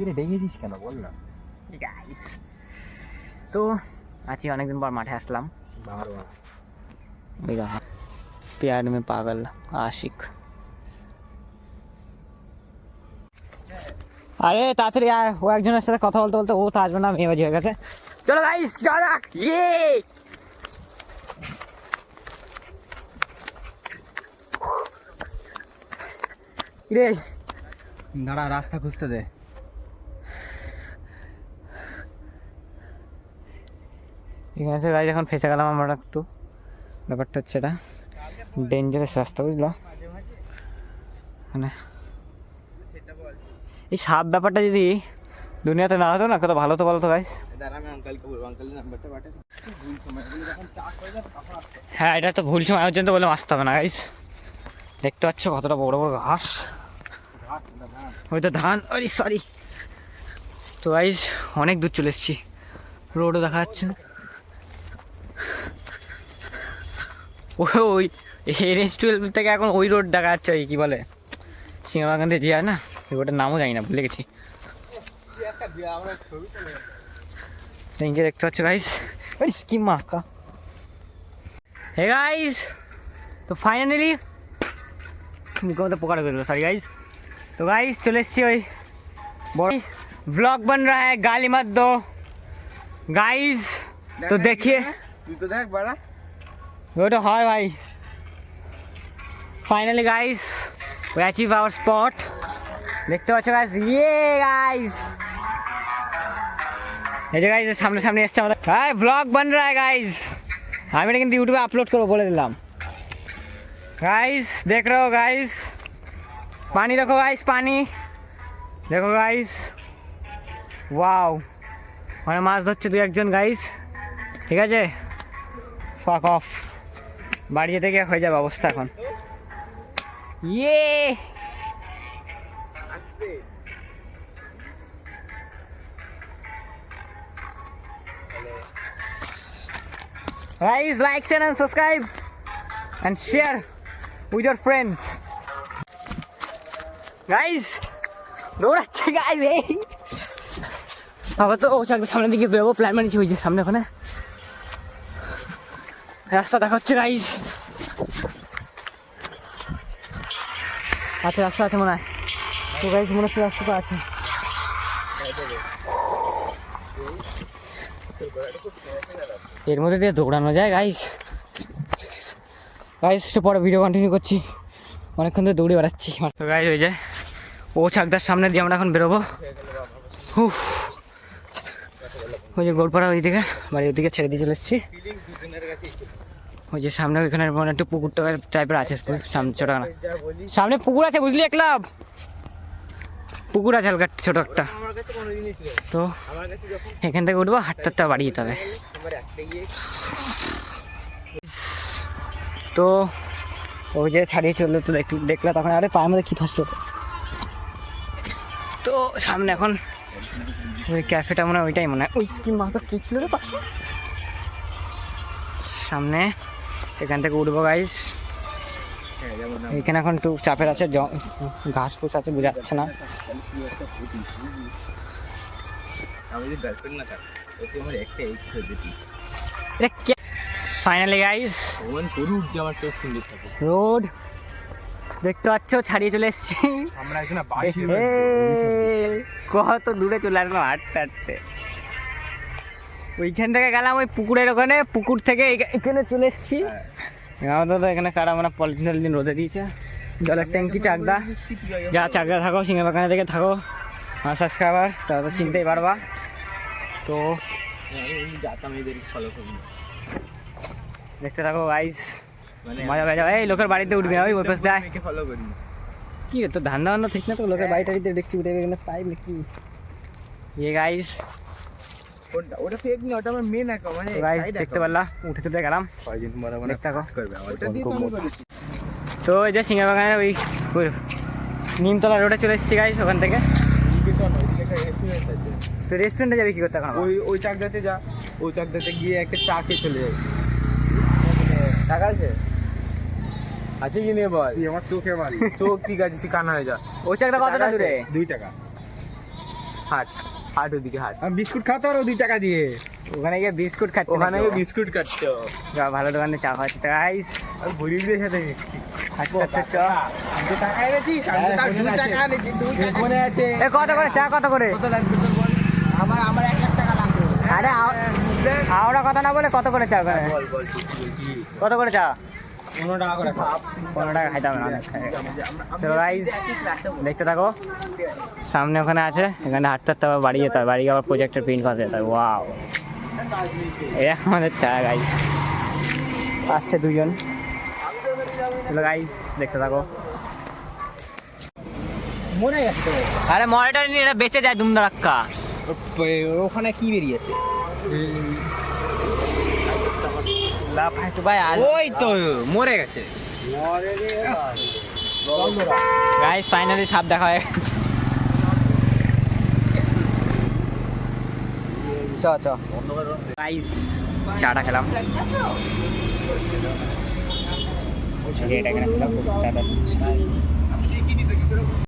রে ডেকেছিস কেন বল না। গাইস তো আজকে অনেকদিন পর মাঠে আসলাম। प्यार में पागल आशिक। আরে তাড়াতাড়ি আয়, ও একজনের সাথে কথা বলতে বলতে ও তো আসবে না, মেয়ে বাজি হয়ে গেছে। চলো গাইস যাও যাক। রে দাঁড়া, রাস্তা খুঁজতে দে। এখানে এসে গাইস এখন ফেসে গেলাম আমরা একটু। ব্যাপারটা হচ্ছে এটা ডেঞ্জারাস রাস্তা, বুঝলো? মানে এই সাপ ব্যাপারটা যদি দুনিয়াতে না হতো না কত ভালো তো বলতো গাইস। হ্যাঁ এটা তো ভুল সময় পর্যন্ত বলে আসতে হবে না গাইস। দেখতে পাচ্ছ কতটা বড় বড় ঘাস, ওই তো ধান। আরে সরি। তো গাইস অনেক দূর চলে এসেছি, রোডও দেখা যাচ্ছে না। ওই রেস্টুরেন্ট থেকে এখন ওই রোড দেখা যাচ্ছে, ওই কী বলে সিংহবাগান দিয়ে যায় না, ওই রোডের নামও জানি না, ভুলে গেছি। ট্যাঙ্কি দেখতে পাচ্ছ গাইস, ওই স্কিম মাকা। হে গাইস তো ফাইনালি मुझे पुकार कर दो सॉरी गाइस। तो गाइस चले ওই बड़ ब्लॉग बन रहा है, गाली मत दो गाइस। तो देखिए तू तो देख बड़ा वो तो है भाई। Finally guys we achieve our spot. देखते पाচ্ছ गाइस, ये गाइस এই যে গাইস সামনে সামনে এসছে আমাদের। ভাই ব্লগ बन रहा है गाइस, আমি এটা কিন্তু ইউটিউবে আপলোড করব বলে দিলাম। गाइस देख रहे हो गाइस, पानी देखो गाइस, पानी देखो गाइस, वाओ। মানে মাছ ধরছে দু একজন গাইস, ঠিক আছে? ফাক অফ, বাড়ি যেতে গিয়ে হয়ে যাবে অবস্থা এখন। ইয়ে guys like share and subscribe and share with your friends guys। দৌড়াচ্ছে গাইস, এই আবার তো ওখানে সামনের দিকে বেরোবো প্ল্যান বানিয়েছি, ওই যে সামনে ওখানে রাস্তা দেখা হচ্ছে গাইস। আচ্ছা রাস্তা আছে মনে হয়, তো গাইস মনে হচ্ছে রাস্তা তো আছে। এর মধ্যে দিয়ে দৌড়ানো যায় গাইস। গাইস তো পরে ভিডিও কন্টিনিউ করছি, অনেকক্ষণ ধরে দৌড়ে বেড়াচ্ছি। তো গাইস ওই যে ও চাকদার সামনে দিয়ে আমরা এখন বেরোবো। ওই যে গোলপাড়া ওই দিকে বাড়ি ওইদিকে ছেড়ে দিয়ে চলে এসেছি। ওই যে সামনে ওইখানে মানে একটু পুকুর টাইপের আছে, সামনে ছোটখানা সামনে পুকুর আছে বুঝলি, একলাভ পুকুর আছে হালকা ছোট একটা। তো এখান থেকে উঠবো, হাঁটতে হাঁটতে বাড়ি যেতে হবে। তো ওই যে ছাড়িয়ে চললো তো দেখলে তখন আরে পায়ের মধ্যে কী ফাঁসলো। তো সামনে এখন ওই ক্যাফেটা মনে হয়, ওইটাই মনে হয়। ওই স্কিম মাথা কী ছিল রে পাশে সামনে, এখান থেকে উঠবো গাইস। এখানে এখন একটু চাপের আছে, ঘাস ফুস আছে বোঝা যাচ্ছে না। ফাইনালি গাইস রোড দেখতে পাচ্ছ, ছাড়িয়ে চলে এসছি আমরা এখানে কত দূরে চলে আসলাম হাঁটতে হাঁটতে। ওইখান থেকে গেলাম ওই পুকুরের ওখানে, পুকুর থেকে এখানে চলে এসছি। আমাদের তো এখানে কারা মানে পলিথিন রোদে দিয়েছে। জলের ট্যাঙ্কি চাকদা, যা চাকদা থাকো সিংহবাগানে থেকে থাকো আমার সাবস্ক্রাইবার, তারা তো চিনতেই পারবা। তো দেখতে থাকো গাইস, মজা পেয়ে যাবে। এই লোকের বাড়িতে উঠবি না, ওই পাশ দেয় কি তো ধান্দা বান্ধা ঠিক না, তো লোকের বাড়ি টাড়িতে দেখছি উঠে এখানে পাইপ নাকি। ইয়ে গাইস ওটা ফেক না, ওটা আমার মেন অ্যাকাউন্ট। মানে গাইস দেখতে পারলা, উঠে তুলে গেলাম। কয়দিন পরে মানে দেখতে থাকো। ওটা দিয়ে তো আমি করেছি। তো এই যে সিংহবাগানের ওই নিমতলা রোডে চলে এসেছি গাইস, ওখান থেকে। তো রেস্টুরেন্টে যাবি কি করতে এখন? ওই চাকদাতে যা, ওই চাকদাতে গিয়ে একটা চা খেয়ে চলে যাবি। টাকা আছে আছে কি নিয়ে বল, তুই আমার চোখে মারি। চোখ ঠিক আছে, তুই কানা হয়ে যা। ওই চাকদা কতটা দূরে? 2 টাকা। হাট হাট ওদিকে হাট। আমি বিস্কুট খাতে পারো 2 টাকা দিয়ে। ওখানে গিয়ে বিস্কুট খাচ্ছি। ওখানে গিয়ে বিস্কুট খাচ্ছো। ভালো দোকানে চা খাচ্ছি তো গাইস। আর গরিবদের সাথে মিশছি। আচ্ছা চা। আমি তো টাকা এনেছিস, আমি তো তার 2 টাকা এনেছি, 2 টাকা মনে আছে। এ কত করে চা, কত করে? কত লাগবে তোর বল? আমার 1 লাখ টাকা লাগবে। আরে আওড়া কথা না বলে কত করে চা ওখানে? বল বল তুই কি কত করে চা? 15 টাকা করে খা। 15 টাকা খাইতে হবে না অনেক। চলো গাইস দেখতে থাকো। সামনে ওখানে আছে, এখানে হাঁটতে হাঁটতে আবার বাড়ি যেতে হবে, বাড়ি গিয়ে আবার প্রজেক্টের প্রিন্ট করতে যেতে হবে। ওয়াও, এই আমাদের চা গাইস। আসছে 2 জন। চলো গাইস দেখতে থাকো। মরে গেছে তো। আরে মরেটা নিয়ে এটা বেঁচে যায় দুমদারাক্কা। ওখানে কি বেরিয়েছে? ভাই ওই তো মরে গেছে। গাইস ফাইনালি সাপ দেখা হয়ে গেছে। চ গাইস চাটা খেলাম। এটা এখানে খেলাম।